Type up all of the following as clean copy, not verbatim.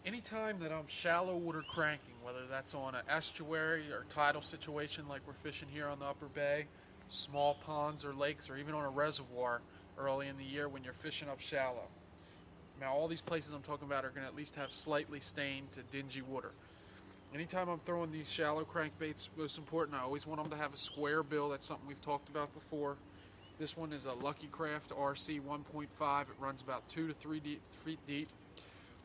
Anytime that I'm shallow water cranking, whether that's on an estuary or tidal situation like we're fishing here on the Upper Bay, small ponds or lakes, or even on a reservoir early in the year when you're fishing up shallow. Now, all these places I'm talking about are going to at least have slightly stained to dingy water. Anytime I'm throwing these shallow crankbaits, most important, I always want them to have a square bill. That's something we've talked about before. This one is a Lucky Craft RC 1.5. It runs about 2 to 3 feet deep.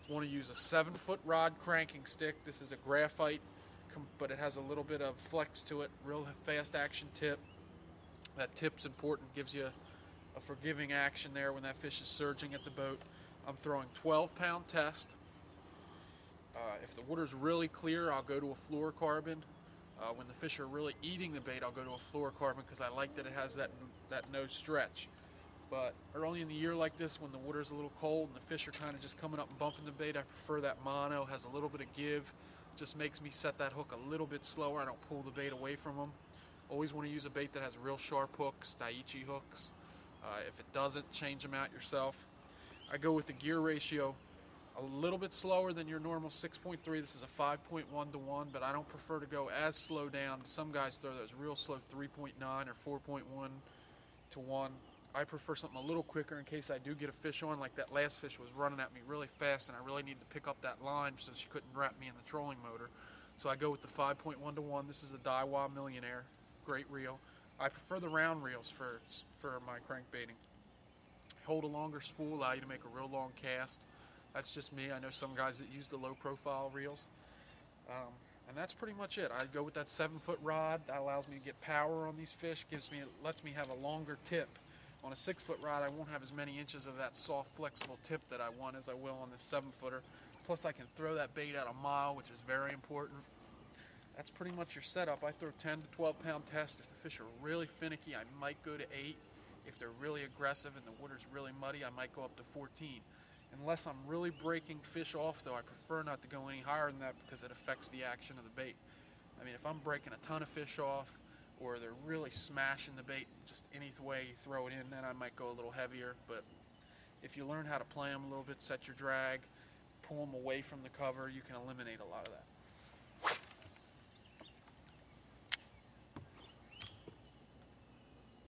Want to use a 7-foot rod cranking stick. This is a graphite, but it has a little bit of flex to it. Real fast action tip. That tip's important. Gives you a forgiving action there when that fish is surging at the boat. I'm throwing 12-pound test. If the water's really clear, I'll go to a fluorocarbon. When the fish are really eating the bait, I'll go to a fluorocarbon because I like that it has that no stretch. But early in the year like this, when the water's a little cold and the fish are kind of just coming up and bumping the bait, I prefer that mono. Has a little bit of give. Just makes me set that hook a little bit slower. I don't pull the bait away from them. Always want to use a bait that has real sharp hooks, Daiichi hooks. If it doesn't, change them out yourself. I go with the gear ratio a little bit slower than your normal 6.3. This is a 5.1 to 1, but I don't prefer to go as slow down. Some guys throw those real slow 3.9 or 4.1 to 1. I prefer something a little quicker in case I do get a fish on. Like that last fish was running at me really fast, and I really needed to pick up that line so she couldn't wrap me in the trolling motor. So I go with the 5.1 to 1. This is a Daiwa Millionaire. Great reel. I prefer the round reels for my crankbaiting. Hold a longer spool, allow you to make a real long cast. That's just me. I know some guys that use the low profile reels. And that's pretty much it. I go with that 7-foot rod. That allows me to get power on these fish. Lets me have a longer tip. On a 6-foot rod, I won't have as many inches of that soft, flexible tip that I want as I will on this 7-footer. Plus, I can throw that bait out a mile, which is very important. That's pretty much your setup. I throw 10 to 12 pound test. If the fish are really finicky, I might go to 8. If they're really aggressive and the water's really muddy, I might go up to 14. Unless I'm really breaking fish off, though, I prefer not to go any higher than that because it affects the action of the bait. I mean, if I'm breaking a ton of fish off, or they're really smashing the bait just any way you throw it in, then I might go a little heavier. But if you learn how to play them a little bit, set your drag, pull them away from the cover, you can eliminate a lot of that.